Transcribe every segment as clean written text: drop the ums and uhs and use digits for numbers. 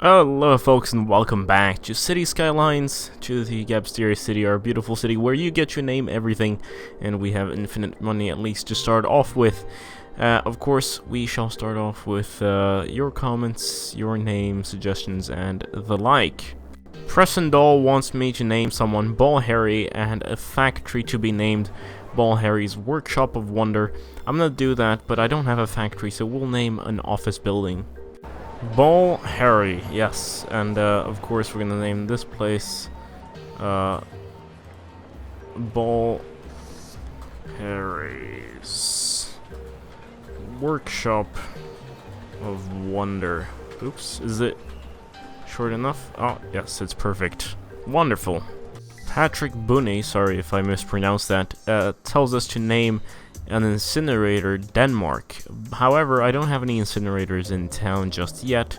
Hello folks and welcome back to City Skylines, to the Gabsteria city, our beautiful city where you get to name everything and we have infinite money at least to start off with. Of course, we shall start off with your comments, your name, suggestions, and the like. Preston Doll wants me to name someone Ball Harry and a factory to be named Ball Harry's Workshop of Wonder. I'm gonna do that, but I don't have a factory, so we'll name an office building. Ball Harry, yes, and of course we're gonna name this place Ball Harry's Workshop of Wonder. Oops, is it short enough? Oh, yes, it's perfect. Wonderful. Patrick Bunny, sorry if I mispronounced that, tells us to name an incinerator Denmark. However, I don't have any incinerators in town just yet,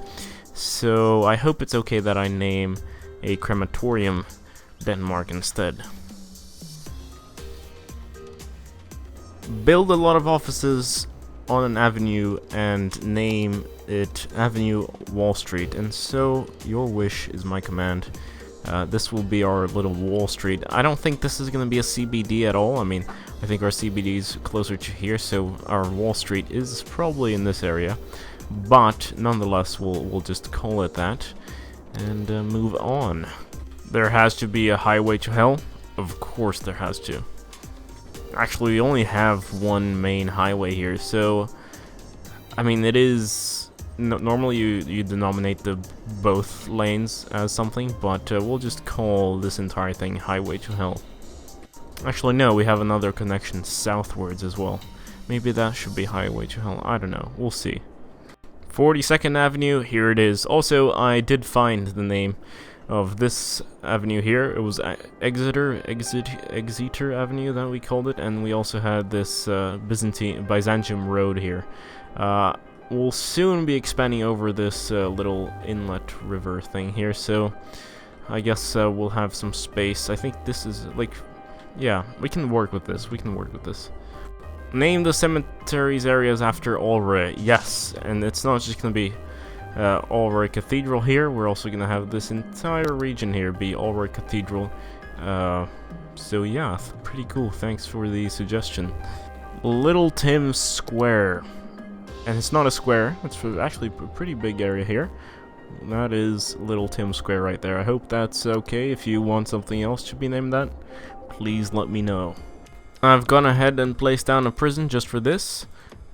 so I hope it's okay that I name a crematorium Denmark instead. Build a lot of offices on an avenue and name it Avenue Wall Street, and so your wish is my command. This will be our little Wall Street. I don't think this is going to be a CBD at all. I mean, I think our CBD is closer to here, so our Wall Street is probably in this area. But nonetheless, we'll just call it that and move on. There has to be a highway to hell. Of course there has to. Actually, we only have one main highway here, so I mean, it is... normally you denominate the both lanes as something, but we'll just call this entire thing Highway to Hell. Actually, no, we have another connection southwards as well. Maybe that should be Highway to Hell. I don't know. We'll see. 42nd Avenue, here it is. Also, I did find the name of this avenue here. It was Exeter Avenue that we called it, and we also had this Byzantium Road here. We'll soon be expanding over this little inlet river thing here, so I guess we'll have some space. I think this is like, yeah, we can work with this. Name the cemeteries areas after Alroy. Yes, and it's not just gonna be Alroy Cathedral here. We're also gonna have this entire region here be Alroy Cathedral. So yeah, pretty cool. Thanks for the suggestion. Little Tim Square. And it's not a square, it's actually a pretty big area here. That is Little Tim Square right there. I hope that's okay. If you want something else to be named that, please let me know. I've gone ahead and placed down a prison just for this.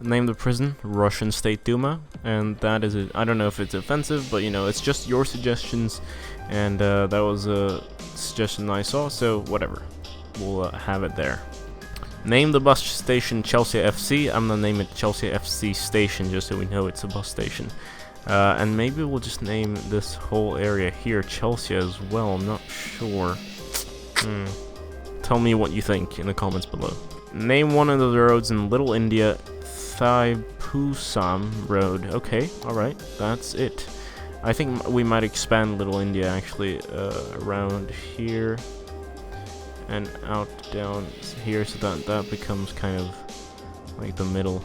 Named the prison Russian State Duma, and that is it. I don't know if it's offensive, but you know, it's just your suggestions, and that was a suggestion I saw, so whatever. We'll have it there. Name the bus station Chelsea FC. I'm gonna name it Chelsea FC Station just so we know it's a bus station. And maybe we'll just name this whole area here Chelsea as well. I'm not sure. Tell me what you think in the comments below. Name one of the roads in Little India. Thaipusam Road. Okay, alright, that's it. I think we might expand Little India actually around here and out down here, so that becomes kind of like the middle.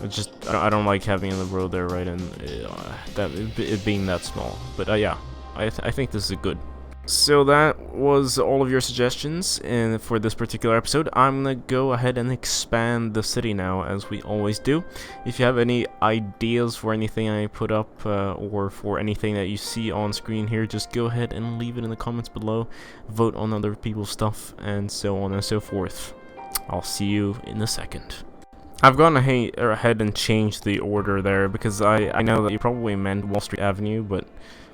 It's just I don't like having the road there, right, and it being that small. But yeah, I think this is good. So that was all of your suggestions, and for this particular episode, I'm gonna go ahead and expand the city now, as we always do. If you have any ideas for anything I put up, or for anything that you see on screen here, just go ahead and leave it in the comments below. Vote on other people's stuff, and so on and so forth. I'll see you in a second. I've gone ahead and changed the order there, because I know that you probably meant Wall Street Avenue, but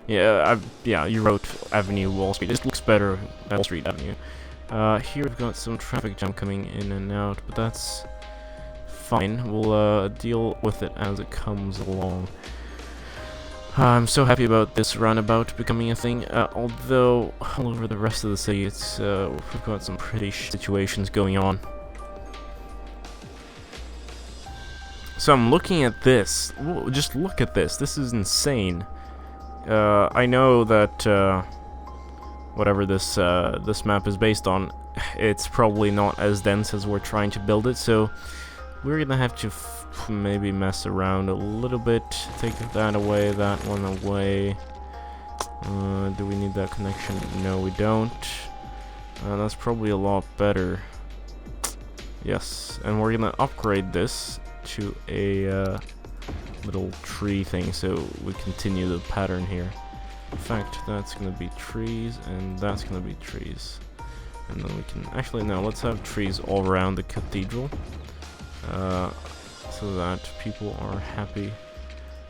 yeah, you wrote Avenue Wall Street. This looks better than Wall Street Avenue. Here we've got some traffic jam coming in and out, but that's fine. We'll deal with it as it comes along. I'm so happy about this roundabout becoming a thing, although all over the rest of the city, it's we've got some pretty situations going on. So I'm looking at this. Just look at this. This is insane. I know that whatever this map is based on, it's probably not as dense as we're trying to build it, so we're gonna have to maybe mess around a little bit. Take that away, that one away. Do we need that connection? No, we don't. That's probably a lot better. Yes, and we're gonna upgrade this to a little tree thing, so we continue the pattern here. In fact, that's gonna be trees, and that's gonna be trees. And then we can... Actually, no, let's have trees all around the cathedral. So that people are happy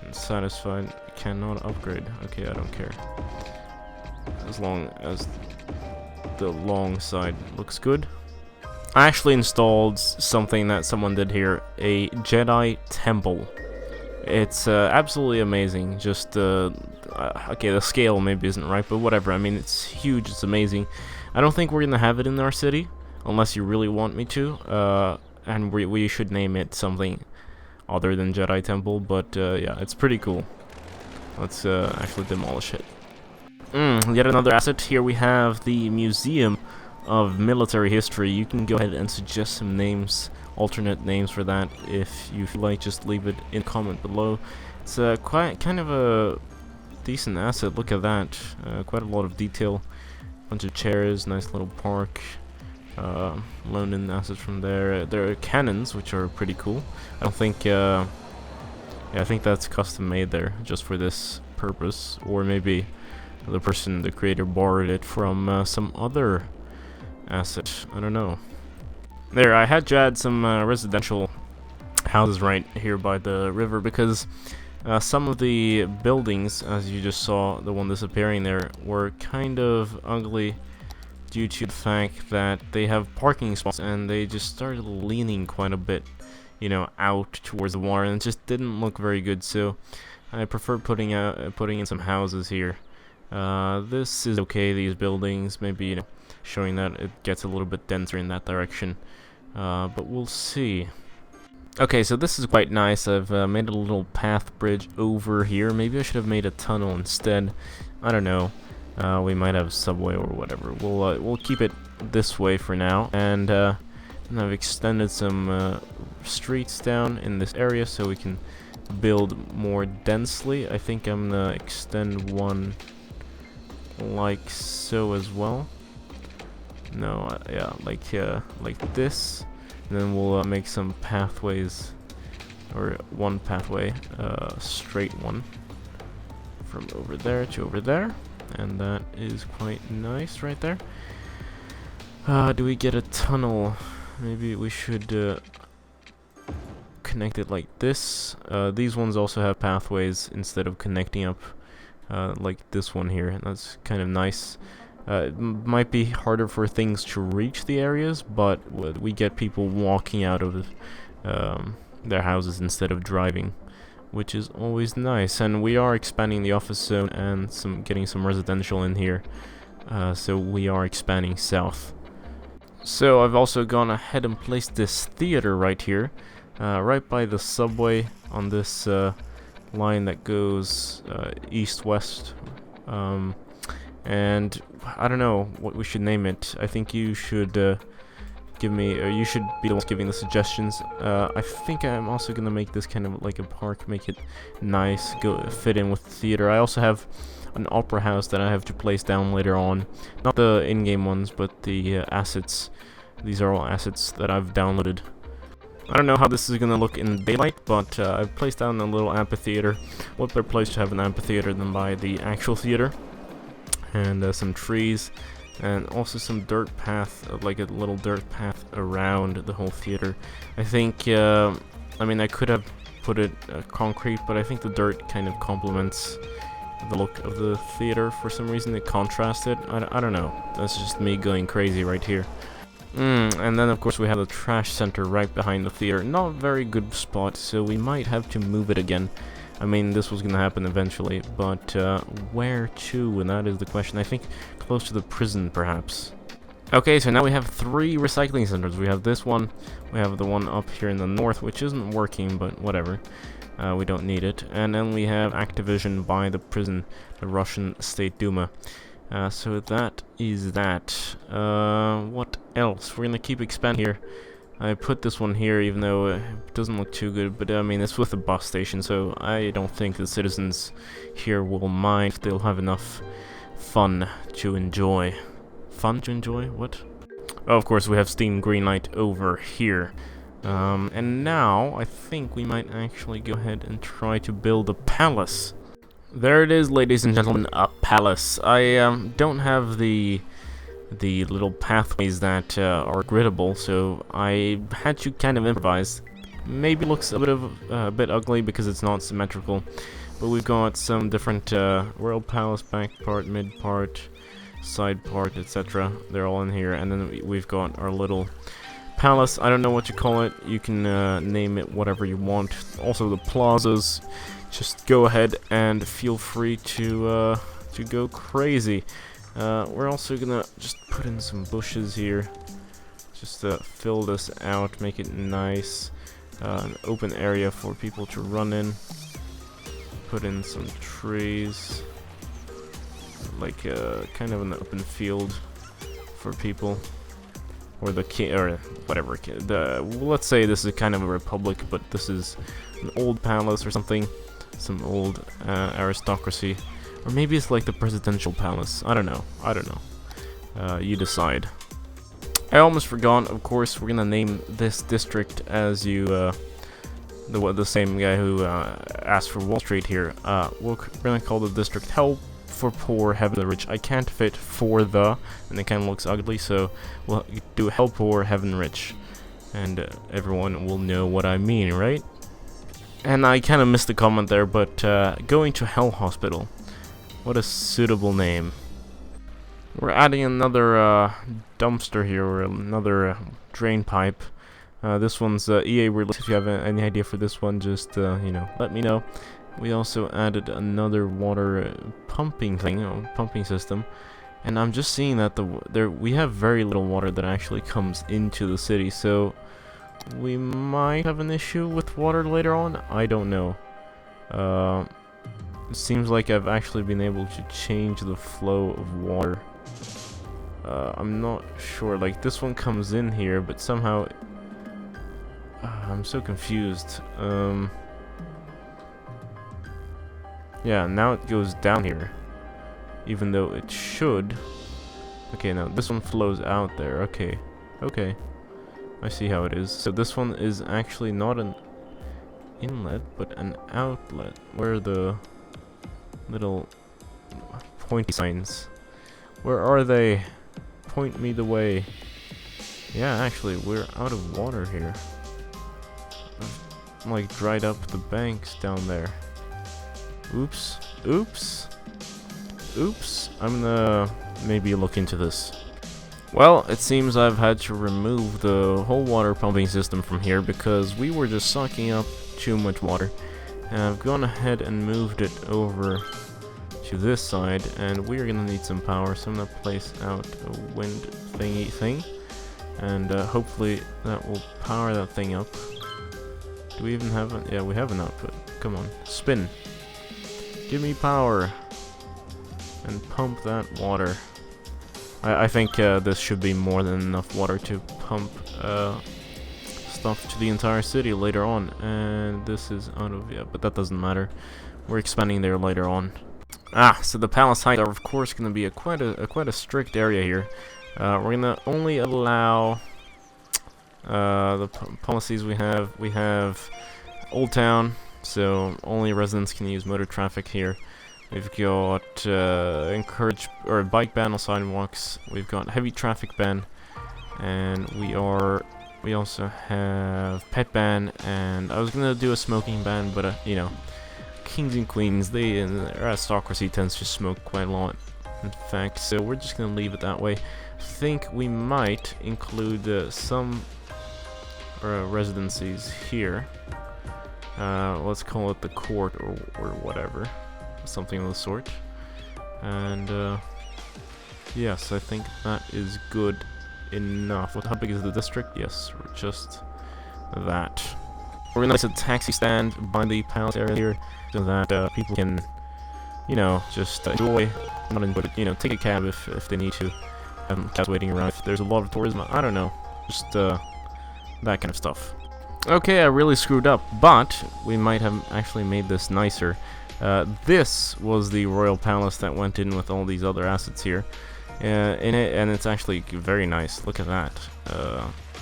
and satisfied. Cannot upgrade. Okay, I don't care. As long as the long side looks good. I actually installed something that someone did here. A Jedi temple. It's absolutely amazing. Just, okay, the scale maybe isn't right, but whatever. I mean, it's huge, it's amazing. I don't think we're gonna have it in our city, unless you really want me to. And we should name it something other than Jedi Temple, but yeah, it's pretty cool. Let's actually demolish it. Yet another asset. Here we have the Museum of Military History. You can go ahead and suggest some names, alternate names for that, if you like. Just leave it in comment below. It's quite kind of a decent asset. Look at that. Quite a lot of detail. Bunch of chairs, nice little park. Loaned in assets from there. There are cannons, which are pretty cool. I don't think, yeah, I think that's custom made there, just for this purpose. Or maybe the creator, borrowed it from some other asset. I don't know. There, I had to add some residential houses right here by the river, because some of the buildings, as you just saw, the one disappearing there, were kind of ugly due to the fact that they have parking spots and they just started leaning quite a bit, you know, out towards the water, and it just didn't look very good. So I prefer putting in some houses here. This is okay, these buildings, maybe, you know, showing that it gets a little bit denser in that direction, but we'll see. Okay, so this is quite nice. I've made a little path bridge over here. Maybe I should have made a tunnel instead. I don't know. We might have subway or whatever. We'll keep it this way for now, and I've extended some streets down in this area so we can build more densely. I think I'm gonna extend one like so as well. No, yeah, like this. And then we'll make some pathways, or one pathway, straight one, from over there to over there. And that is quite nice right there. Do we get a tunnel? Maybe we should connect it like this. These ones also have pathways instead of connecting up like this one here. That's kind of nice. It might be harder for things to reach the areas, but we get people walking out of their houses instead of driving, which is always nice. And we are expanding the office zone and getting some residential in here, so we are expanding south. So I've also gone ahead and placed this theater right here, right by the subway on this line that goes east-west. And I don't know what we should name it. I think you should give me, or you should be the ones giving the suggestions. I think I'm also gonna make this kind of like a park, make it nice, fit in with the theater. I also have an opera house that I have to place down later on. Not the in-game ones, but the assets. These are all assets that I've downloaded. I don't know how this is gonna look in daylight, but I've placed down a little amphitheater. What better place to have an amphitheater than by the actual theater? And some trees, and also some dirt path, like a little dirt path around the whole theater. I think, I mean, I could have put it concrete, but I think the dirt kind of complements the look of the theater. For some reason it contrasts it. I don't know, that's just me going crazy right here. And then of course we have the trash center right behind the theater. Not a very good spot, so we might have to move it again. I mean, this was gonna happen eventually, but where to? And that is the question. I think close to the prison, perhaps. Okay, so now we have 3 recycling centers. We have this one, we have the one up here in the north, which isn't working, but whatever. We don't need it. And then we have Activision by the prison, the Russian State Duma. So that is that. What else? We're gonna keep expanding here. I put this one here even though it doesn't look too good, but I mean it's with a bus station, so I don't think the citizens here will mind. They'll have enough fun to enjoy. Fun to enjoy? What? Oh, of course we have Steam Greenlight over here. And now I think we might actually go ahead and try to build a palace. There it is, ladies and gentlemen, a palace. I don't have the little pathways that are griddable, so I had to kind of improvise. Maybe it looks a bit ugly because it's not symmetrical, but we've got some different royal palace, back part, mid part, side part, etc. They're all in here, and then we've got our little palace. I don't know what you call it. You can name it whatever you want. Also the plazas. Just go ahead and feel free to go crazy. We're also gonna just put in some bushes here, just to fill this out, make it nice. An open area for people to run in. Put in some trees, like kind of an open field for people, or the king, or whatever. Let's say this is kind of a republic, but this is an old palace or something, some old aristocracy. Or maybe it's like the presidential palace. I don't know. You decide. I almost forgot. Of course, we're gonna name this district as the same guy who asked for Wall Street here. We're gonna call the district Hell for Poor, Heaven the Rich. I can't fit for the, and it kind of looks ugly, so we'll do Hell Poor, Heaven Rich, and everyone will know what I mean, right? And I kind of missed the comment there, but going to Hell Hospital. What a suitable name. We're adding another dumpster here, or another drain pipe. This one's EA release. If you have any idea for this one, just you know, let me know. We also added another water pumping thing, pumping system, and I'm just seeing that we have very little water that actually comes into the city, so we might have an issue with water later on. I don't know. It seems like I've actually been able to change the flow of water. I'm not sure, like this one comes in here, but somehow I'm so confused. Yeah, now it goes down here, even though it should. Okay, now this one flows out there. Okay, I see how it is. So this one is actually not an inlet, but an outlet, where the little pointy signs, where are they? Point me the way. Yeah, actually, we're out of water here. I've, like, dried up the banks down there. Oops. I'm gonna maybe look into this. Well, it seems I've had to remove the whole water pumping system from here because we were just sucking up too much water. And I've gone ahead and moved it over to this side, and we're gonna need some power, so I'm gonna place out a wind thingy thing, and hopefully that will power that thing up. Do we even have yeah, we have an output. Come on, spin. Give me power. And pump that water. I think this should be more than enough water to pump stuff to the entire city later on. And this is out of, yeah, but that doesn't matter. We're expanding there later on. So the palace heights are of course going to be quite a strict area here. We're going to only allow the policies we have. We have Old Town, so only residents can use motor traffic here. We've got encourage or bike ban on sidewalks. We've got heavy traffic ban, and we also have pet ban. And I was gonna do a smoking ban, but you know, kings and queens, their aristocracy tends to smoke quite a lot, in fact. So we're just gonna leave it that way. I think we might include some residencies here. Let's call it the court or whatever. Something of the sort. And yes, I think that is good enough. How big is the district? Yes, just that. We're gonna place a taxi stand by the palace area here, so that people can, you know, just enjoy, not enjoy, but, you know, take a cab if they need to. Have cabs waiting around. If there's a lot of tourism, I don't know. Just that kind of stuff. Okay, I really screwed up, but we might have actually made this nicer. This was the royal palace that went in with all these other assets here in it, and it's actually very nice. Look at that.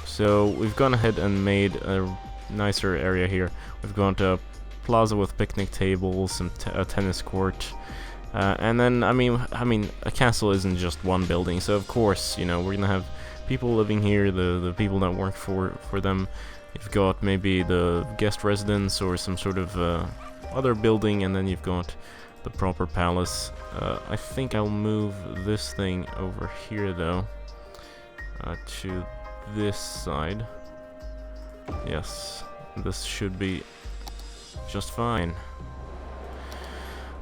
So we've gone ahead and made a nicer area here. We've gone to a plaza with picnic tables, some a tennis court, and then I mean, a castle isn't just one building, so of course, you know, we're gonna have people living here, the people that work for them. You've got maybe the guest residence or some sort of other building, and then you've got the proper palace. I think I'll move this thing over here though, to this side. Yes, this should be just fine.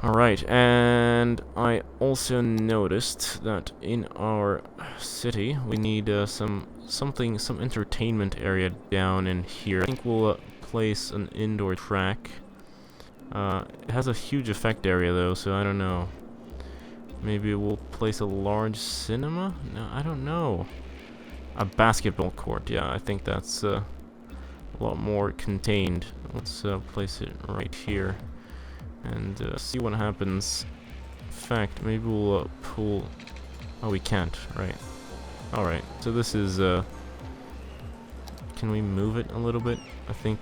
Alright, and I also noticed that in our city we need some entertainment area down in here. I think we'll place an indoor track. It has a huge effect area though, so I don't know. Maybe we'll place a large cinema? No, I don't know. A basketball court, yeah, I think that's a lot more contained. Let's place it right here and see what happens. In fact, maybe we'll pull... Oh, we can't, right. Alright, so this is... Can we move it a little bit? I think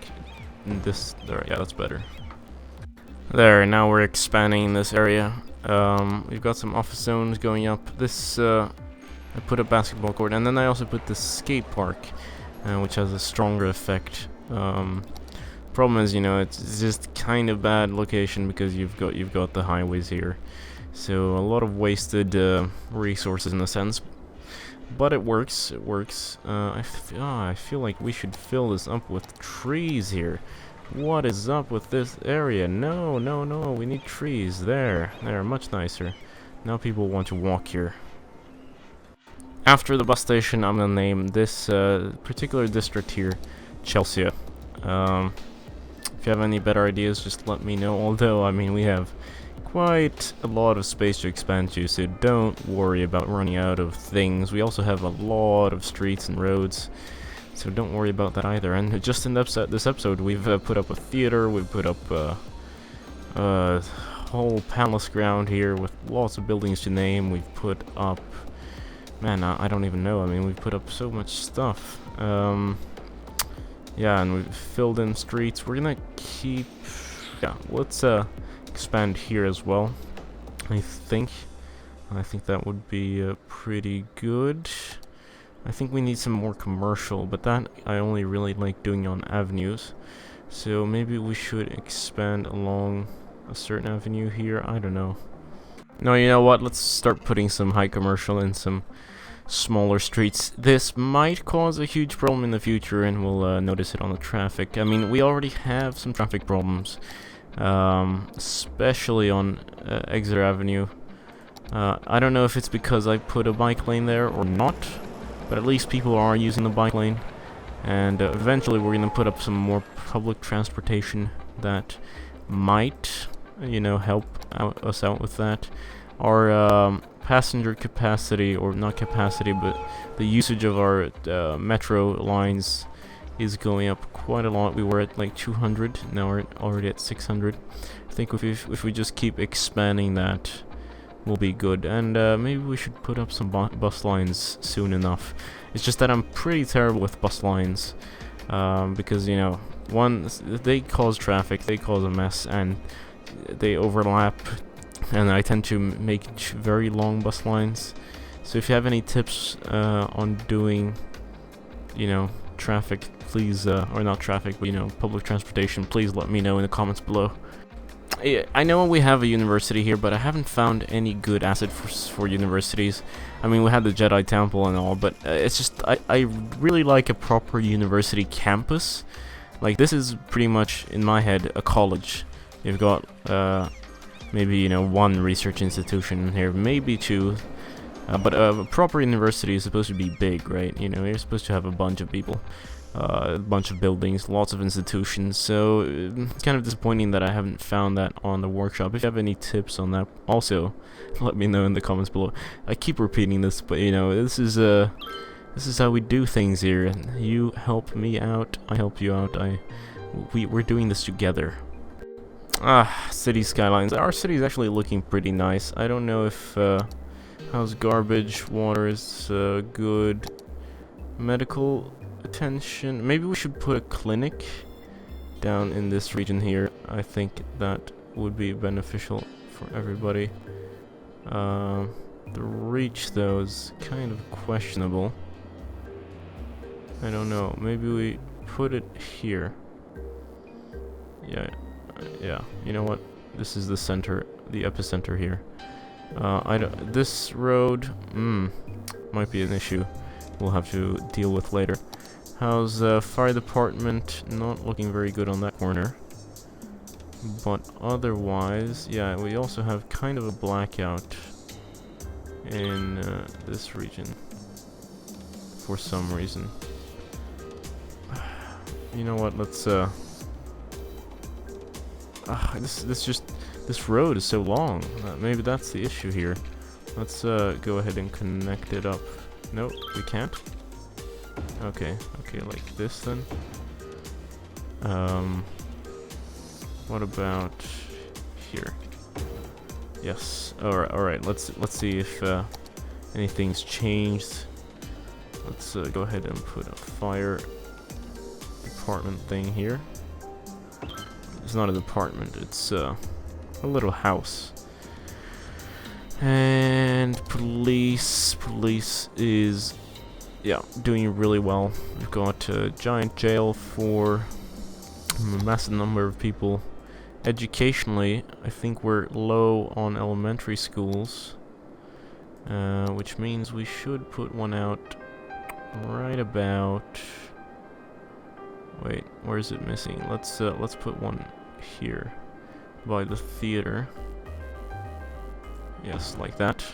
this... There, yeah, that's better. There, now we're expanding this area. We've got some office zones going up. This, I put a basketball court, and then I also put the skate park, which has a stronger effect. Problem is, you know, it's just kind of bad location because you've got the highways here, so a lot of wasted resources in a sense. But it works. It works. I feel like we should fill this up with trees here. What is up with this area? No, no, no. We need trees. There, much nicer. Now people want to walk here. After the bus station, I'm gonna name this particular district here Chelsea. If you have any better ideas, just let me know. Although, I mean, we have quite a lot of space to expand to, so don't worry about running out of things. We also have a lot of streets and roads, so don't worry about that either. And just in this episode, we've put up a theater, we've put up a whole palace ground here with lots of buildings to name. We've put up... Man, I don't even know. I mean, we've put up so much stuff. Yeah, and we've filled in streets. We're gonna keep... Yeah, let's expand here as well. I think that would be pretty good. I think we need some more commercial, but that I only really like doing on avenues. So maybe we should expand along a certain avenue here. I don't know. No, you know what? Let's start putting some high commercial in some smaller streets. This might cause a huge problem in the future, and we'll notice it on the traffic. I mean, we already have some traffic problems, especially on Exeter Avenue. I don't know if it's because I put a bike lane there or not, but at least people are using the bike lane, and eventually we're going to put up some more public transportation that might, you know, help us out with that. Our passenger capacity, or not capacity, but the usage of our metro lines is going up quite a lot. We were at like 200, now we're already at 600. I think if we just keep expanding that, we'll be good. And maybe we should put up some bus lines soon enough. It's just that I'm pretty terrible with bus lines, because, you know, one, they cause traffic, they cause a mess, and they overlap, and I tend to make very long bus lines. So if you have any tips on doing, you know, traffic, please, or not traffic, but, you know, public transportation, please let me know in the comments below. I know we have a university here, but I haven't found any good asset for universities. I mean, we had the Jedi Temple and all, but it's just, I really like a proper university campus. Like, this is pretty much, in my head, a college. You've got, maybe, you know, one research institution in here, maybe two. But a proper university is supposed to be big, right? You know, you're supposed to have a bunch of people, a bunch of buildings, lots of institutions. So it's kind of disappointing that I haven't found that on the workshop. If you have any tips on that, also let me know in the comments below. I keep repeating this, but, you know, this is This is how we do things here. You help me out, I help you out. We're doing this together. Ah, city skylines. Our city is actually looking pretty nice. I don't know if how's garbage, water is good. Medical attention. Maybe we should put a clinic down in this region here. I think that would be beneficial for everybody. The reach though is kind of questionable. I don't know. Maybe we put it here. Yeah. You know what? This is the center, the epicenter here. This road, might be an issue. We'll have to deal with later. How's fire department? Not looking very good on that corner. But otherwise, yeah, we also have kind of a blackout in this region for some reason. You know what? Let's this road is so long. Maybe that's the issue here. Let's go ahead and connect it up. Nope, we can't. Okay, like this then. What about here? Yes. All right. Let's see if anything's changed. Let's go ahead and put a fire department thing here. It's not a department. It's a little house. And police is, yeah, doing really well. We've got a giant jail for a massive number of people. Educationally, I think we're low on elementary schools, which means we should put one out right about. Wait, where is it missing? Let's put one here by the theater. Yes, like that.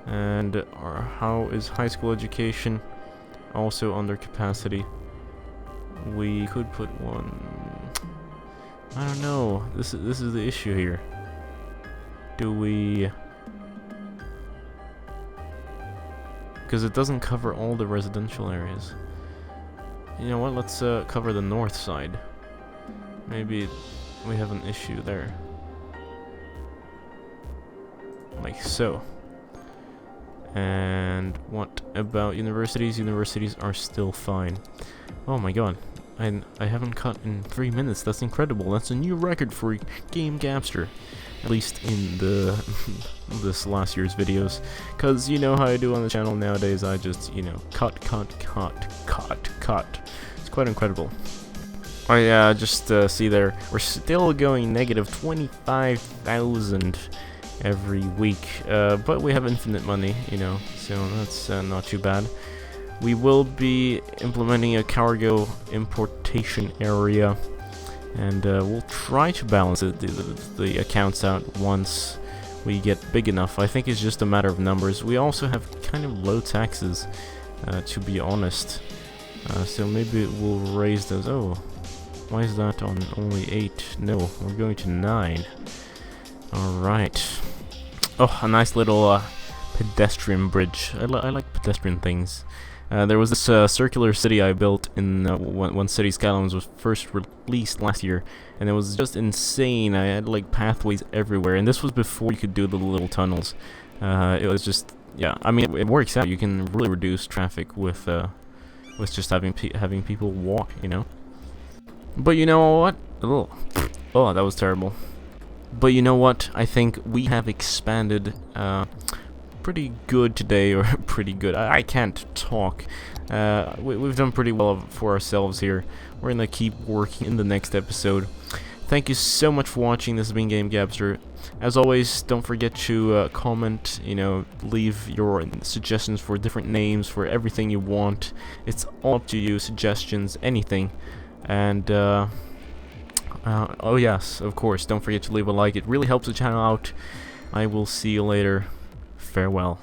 And how is high school education? Also under capacity. We could put one. I don't know. This is the issue here. Do we? Because it doesn't cover all the residential areas. You know what? Let's cover the north side. Maybe we have an issue there. Like so. And what about universities? Universities are still fine. Oh my god. I haven't cut in 3 minutes. That's incredible. That's a new record for GameGabster. At least in the this last year's videos. Cause you know how I do on the channel nowadays, I just, you know, cut. It's quite incredible. Oh yeah, just see there, we're still going negative 25,000 every week. But we have infinite money, you know, so that's not too bad. We will be implementing a cargo importation area, and we'll try to balance the accounts out once we get big enough. I think it's just a matter of numbers. We also have kind of low taxes, to be honest. So maybe we'll raise those. Oh, why is that on only 8? No, we're going to 9. Alright. Oh, a nice little pedestrian bridge. I like pedestrian things. There was this circular city I built in when City Skylines was first released last year, and it was just insane. I had like pathways everywhere, and this was before you could do the little tunnels. It was just, yeah. I mean, it works out. You can really reduce traffic with just having people walk, you know. But you know what? Oh, that was terrible. But you know what? I think we have expanded pretty good today, or pretty good. I can't talk. We've done pretty well for ourselves here. We're gonna keep working in the next episode. Thank you so much for watching. This has been GameGabster. As always, don't forget to comment, you know, leave your suggestions for different names, for everything you want. It's all up to you, suggestions, anything. And, oh yes, of course, don't forget to leave a like. It really helps the channel out. I will see you later. Farewell.